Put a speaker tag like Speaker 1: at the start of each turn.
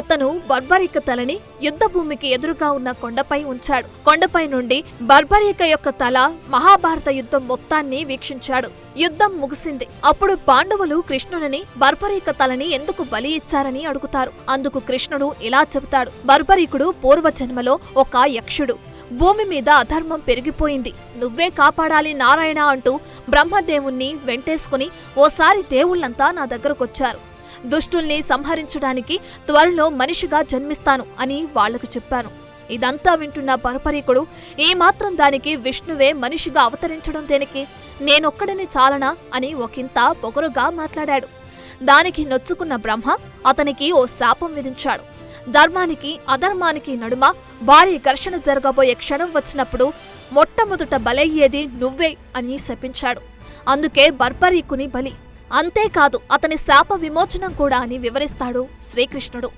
Speaker 1: అతను బర్బరీక తలని యుద్ధ భూమికి ఎదురుగా ఉన్న కొండపై ఉంచాడు. కొండపై నుండి బర్బరీక యొక్క తల మహాభారత యుద్ధం మొత్తాన్ని వీక్షించాడు. యుద్ధం ముగిసింది. అప్పుడు పాండవులు కృష్ణుని బర్బరీక తలని ఎందుకు బలి ఇచ్చారని అడుగుతారు. అందుకు కృష్ణుడు ఇలా చెబుతాడు: బర్బరీకుడు పూర్వజన్మలో ఒక యక్షుడు. భూమి మీద అధర్మం పెరిగిపోయింది, నువ్వే కాపాడాలి నారాయణ అంటూ బ్రహ్మదేవుణ్ణి వెంటేసుకుని ఓసారి దేవుళ్లంతా నా దగ్గరకొచ్చారు. దుష్టుల్ని సంహరించడానికి త్వరలో మనిషిగా జన్మిస్తాను అని వాళ్లకు చెప్పాను. ఇదంతా వింటున్న బర్బరీకుడు ఈ మాత్రం దానికి విష్ణువే మనిషిగా అవతరించడం దేనికి, నేనొక్కడిని చాలనా అని ఒకంత పొగరుగా మాట్లాడాడు. దానికి నొచ్చుకున్న బ్రహ్మ అతనికి ఓ శాపం విధించాడు. ధర్మానికి అధర్మానికి నడుమ భారీ ఘర్షణ జరగబోయే క్షణం వచ్చినప్పుడు మొట్టమొదట బలయ్యేది నువ్వే అని శపించాడు. అందుకే బర్బరీకుని బలి. అంతేకాదు అతని శాప విమోచనం కూడా అని వివరిస్తాడు శ్రీకృష్ణుడు.